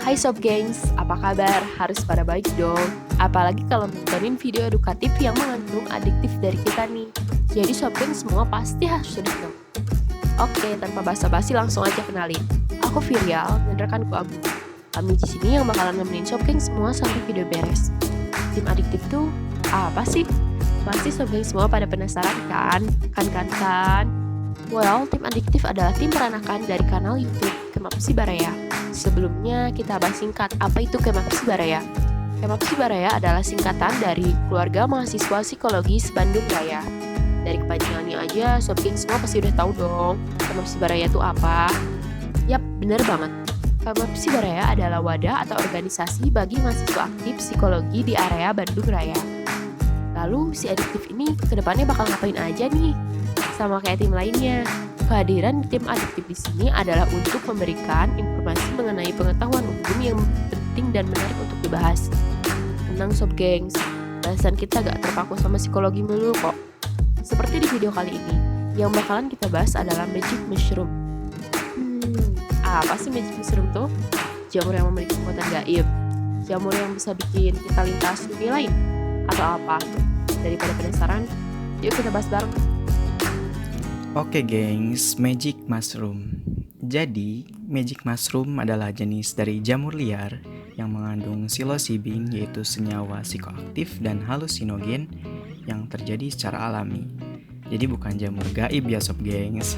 Hai Sob Gengs, apa kabar? Harus pada baik dong. Apalagi kalau nontonin video edukatif yang mengandung adiktif dari kita nih. Jadi Sob Gengs semua pasti harus sudah tahu. Oke, tanpa basa-basi langsung aja kenalin. Aku Virial dan rekanku Abu. Kami di sini yang bakalan nemenin Sob Gengs semua sampai video beres. Tim adiktif tuh apa sih? Pasti Sob Gengs semua pada penasaran kan? Kan? Well, tim adiktif adalah tim peranakan dari kanal YouTube Kemapsi Baraya. Sebelumnya kita bahas singkat apa itu Kemapsi Baraya. Kemapsi Baraya adalah singkatan dari Keluarga Mahasiswa Psikologi Bandung Raya. Dari kepanjangannya aja, Sob Gengs semua pasti udah tahu dong Kemapsi Baraya itu apa. Yap, bener banget. Kemapsi Baraya adalah wadah atau organisasi bagi mahasiswa aktif psikologi di area Bandung Raya. Lalu si adiktif ini kedepannya bakal ngapain aja nih? Sama kayak tim lainnya. Kehadiran tim adiktif di sini adalah untuk memberikan informasi mengenai pengetahuan umum yang penting dan menarik untuk dibahas. Tenang Sob Gengs, bahasan kita gak terpaku sama psikologi melulu kok. Seperti di video kali ini, yang bakalan kita bahas adalah magic mushroom. Apa sih magic mushroom tuh? Jamur yang memiliki kekuatan gaib. Jamur yang bisa bikin kita lintas dunia lain. Atau apa? Daripada penasaran, yuk kita bahas bareng. Oke gengs, magic mushroom. Jadi, magic mushroom adalah jenis dari jamur liar yang mengandung psilocybin, yaitu senyawa psikoaktif dan halusinogen yang terjadi secara alami. Jadi bukan jamur gaib ya Sob Gengs.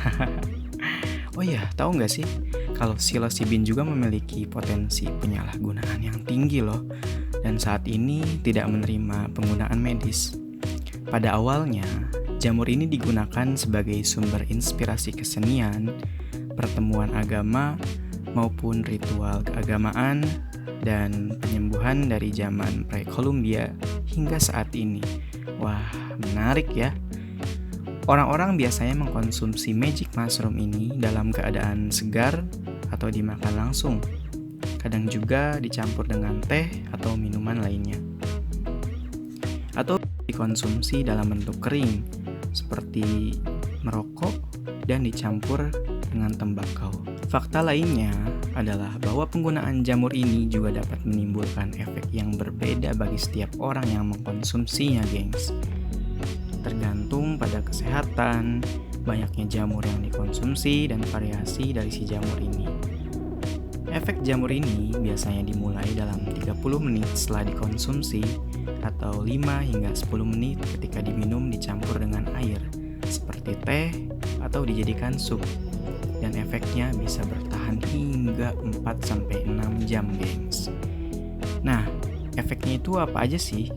Oh iya, tahu nggak sih kalau psilocybin juga memiliki potensi penyalahgunaan yang tinggi loh, dan saat ini tidak menerima penggunaan medis. Pada awalnya, jamur ini digunakan sebagai sumber inspirasi kesenian, pertemuan agama, maupun ritual keagamaan dan penyembuhan dari zaman pre-Columbia hingga saat ini. Wah, menarik ya. Orang-orang biasanya mengkonsumsi magic mushroom ini dalam keadaan segar atau dimakan langsung. Kadang juga dicampur dengan teh atau minuman lainnya. Atau dikonsumsi dalam bentuk kering seperti merokok dan dicampur dengan tembakau. Fakta lainnya adalah bahwa penggunaan jamur ini juga dapat menimbulkan efek yang berbeda bagi setiap orang yang mengkonsumsinya, gengs. Tergantung pada kesehatan, banyaknya jamur yang dikonsumsi, dan variasi dari si jamur ini. Efek jamur ini biasanya dimulai dalam 30 menit setelah dikonsumsi atau 5 hingga 10 menit ketika diminum dicampur dengan air seperti teh atau dijadikan sup, dan efeknya bisa bertahan hingga 4-6 jam, gengs. Nah, efeknya itu apa aja sih?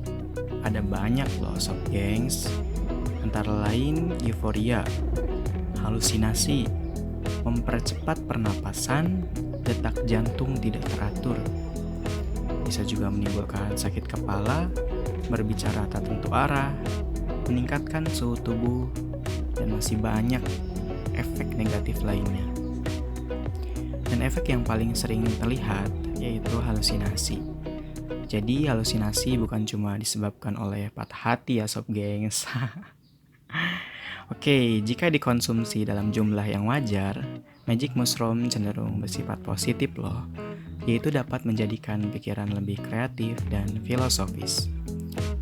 Ada banyak loh Sob Gengs. Antara lain euforia, halusinasi, mempercepat pernapasan, detak jantung tidak teratur. Bisa juga menimbulkan sakit kepala, berbicara tak tentu arah, meningkatkan suhu tubuh, dan masih banyak efek negatif lainnya. Dan efek yang paling sering terlihat yaitu halusinasi. Jadi halusinasi bukan cuma disebabkan oleh patah hati ya Sob Gengs. Oke, jika dikonsumsi dalam jumlah yang wajar, magic mushroom cenderung bersifat positif loh, yaitu dapat menjadikan pikiran lebih kreatif dan filosofis.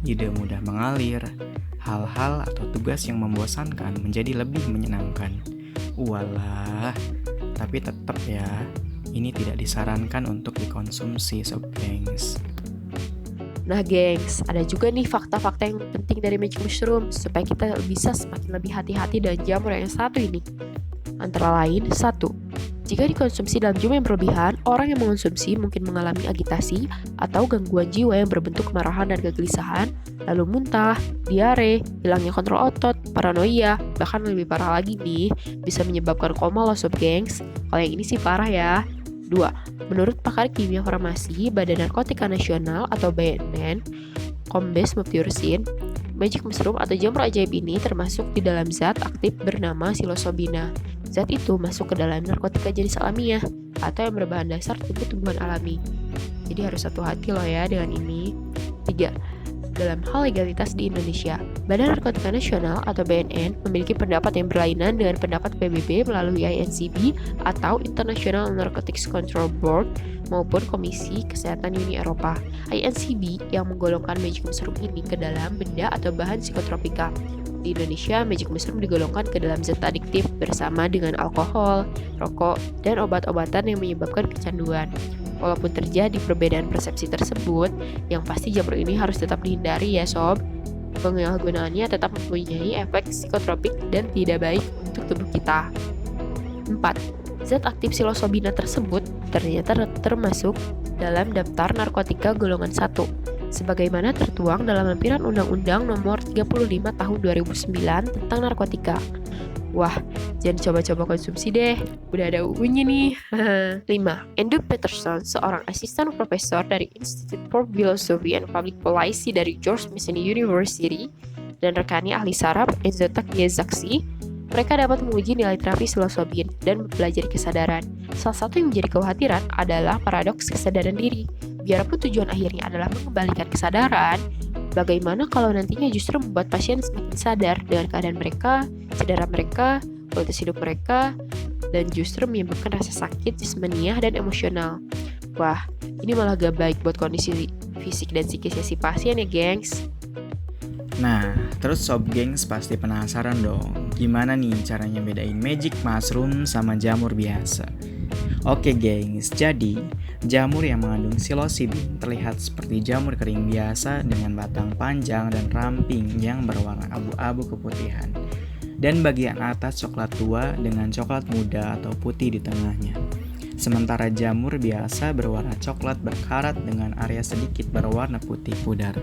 Ide mudah mengalir, hal-hal atau tugas yang membosankan menjadi lebih menyenangkan. Walah, tapi tetap ya, ini tidak disarankan untuk dikonsumsi Sob Gengs. Nah gengs, ada juga nih fakta-fakta yang penting dari magic mushroom supaya kita bisa semakin lebih hati-hati dengan jamur yang satu ini. Antara lain, 1. Jika dikonsumsi dalam jumlah yang berlebihan, orang yang mengonsumsi mungkin mengalami agitasi atau gangguan jiwa yang berbentuk kemarahan dan kegelisahan, lalu muntah, diare, hilangnya kontrol otot, paranoia, bahkan lebih parah lagi nih, bisa menyebabkan koma loh Sob Gengs. Kalau yang ini sih parah ya. 2. Menurut pakar kimia farmasi Badan Narkotika Nasional atau BNN, Kombes Muftirusin, magic mushroom atau jamur ajaib ini termasuk di dalam zat aktif bernama psilocybina. Zat itu masuk ke dalam narkotika jenis alamiah atau yang berbahan dasar tumbuh-tumbuhan alami. Jadi harus hati-hati loh ya dengan ini. 3. dalam hal legalitas di Indonesia. Badan Narkotika Nasional atau BNN memiliki pendapat yang berlainan dengan pendapat PBB melalui INCB atau International Narcotics Control Board maupun Komisi Kesehatan Uni Eropa. INCB yang menggolongkan magic mushroom ini ke dalam benda atau bahan psikotropika. Di Indonesia, magic mushroom digolongkan ke dalam zat adiktif bersama dengan alkohol, rokok, dan obat-obatan yang menyebabkan kecanduan. Walaupun terjadi perbedaan persepsi tersebut, yang pasti jamur ini harus tetap dihindari ya sob. Penyalahgunaannya tetap mempunyai efek psikotropik dan tidak baik untuk tubuh kita. 4. Zat aktif psilocybina tersebut ternyata termasuk dalam daftar narkotika golongan 1, sebagaimana tertuang dalam lampiran Undang-Undang Nomor 35 Tahun 2009 tentang narkotika. Wah, jangan coba-coba konsumsi deh, udah ada UU-nya nih. 5. Andrew Peterson, seorang asisten profesor dari Institute for Philosophy and Public Policy dari George Mason University, dan rekannya ahli saraf Enzo Takeyazaki, mereka dapat menguji nilai terapi psilocybin dan mempelajari kesadaran. Salah satu yang menjadi kekhawatiran adalah paradoks kesadaran diri. Biarpun tujuan akhirnya adalah mengembalikan kesadaran, bagaimana kalau nantinya justru membuat pasien semakin sadar dengan keadaan mereka, cedera mereka, kualitas hidup mereka, dan justru menyebabkan rasa sakit, jismaniah, dan emosional. Wah, ini malah gak baik buat kondisi fisik dan psikisnya si pasien ya, gengs. Nah, terus sob gengs pasti penasaran dong, gimana nih caranya bedain magic mushroom sama jamur biasa? Oke gengs, jadi jamur yang mengandung psilocybin terlihat seperti jamur kering biasa dengan batang panjang dan ramping yang berwarna abu-abu keputihan, dan bagian atas coklat tua dengan coklat muda atau putih di tengahnya. Sementara jamur biasa berwarna coklat berkarat dengan area sedikit berwarna putih pudar.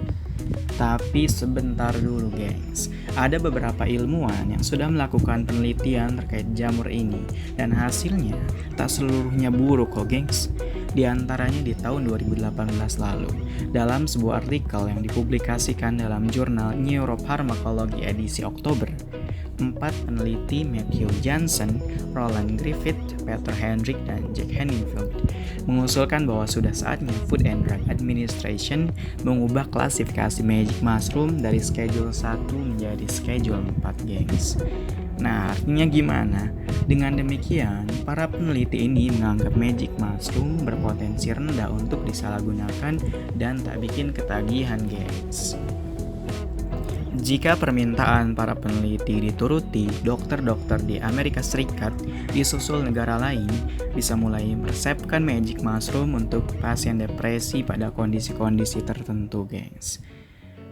Tapi sebentar dulu gengs, ada beberapa ilmuwan yang sudah melakukan penelitian terkait jamur ini, dan hasilnya tak seluruhnya buruk kok gengs. Di antaranya di tahun 2018 lalu, dalam sebuah artikel yang dipublikasikan dalam jurnal Neuropharmacology edisi Oktober, 4 peneliti Matthew Johnson, Roland Griffith, Peter Hendrick, dan Jack Henningfield mengusulkan bahwa sudah saatnya Food and Drug Administration mengubah klasifikasi magic mushroom dari Schedule 1 menjadi Schedule 4 gengs. Nah, artinya gimana? Dengan demikian, para peneliti ini menganggap magic mushroom berpotensi rendah untuk disalahgunakan dan tak bikin ketagihan gengs. Jika permintaan para peneliti dituruti, dokter-dokter di Amerika Serikat disusul negara lain bisa mulai meresepkan magic mushroom untuk pasien depresi pada kondisi-kondisi tertentu, gengs.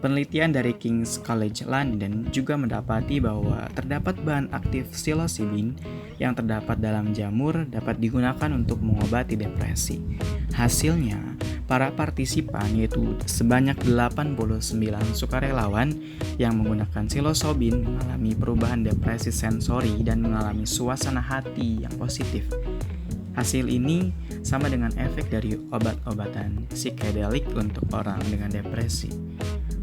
Penelitian dari King's College London juga mendapati bahwa terdapat bahan aktif psilocybin yang terdapat dalam jamur dapat digunakan untuk mengobati depresi. Hasilnya, para partisipan yaitu sebanyak 89 sukarelawan yang menggunakan psilocybin mengalami perubahan depresi sensori dan mengalami suasana hati yang positif. Hasil ini sama dengan efek dari obat-obatan psikedelik untuk orang dengan depresi.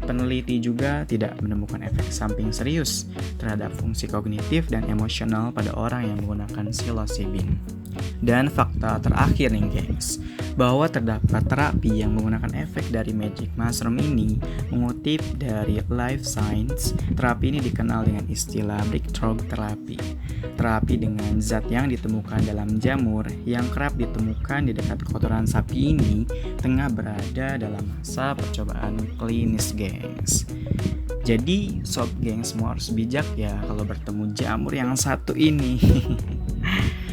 Peneliti juga tidak menemukan efek samping serius terhadap fungsi kognitif dan emosional pada orang yang menggunakan psilocybin. Dan fakta terakhir nih gengs, bahwa terdapat terapi yang menggunakan efek dari magic mushroom ini. Mengutip dari Life Science, terapi ini dikenal dengan istilah breakthrough terapi. Terapi dengan zat yang ditemukan dalam jamur yang kerap ditemukan di dekat kotoran sapi ini tengah berada dalam masa percobaan klinis gengs. Jadi sob gengs semua harus bijak ya kalau bertemu jamur yang satu ini.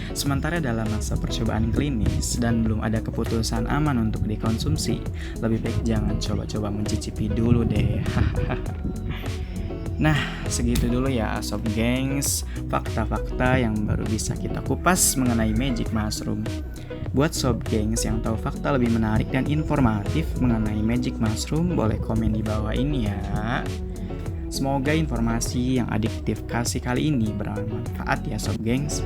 Sementara dalam masa percobaan klinis dan belum ada keputusan aman untuk dikonsumsi, lebih baik jangan coba-coba mencicipi dulu deh. Nah, segitu dulu ya sob gengs, fakta-fakta yang baru bisa kita kupas mengenai magic mushroom. Buat sob gengs yang tahu fakta lebih menarik dan informatif mengenai magic mushroom, boleh komen di bawah ini ya. Semoga informasi yang adiktif kasih kali ini bermanfaat ya sob gengs.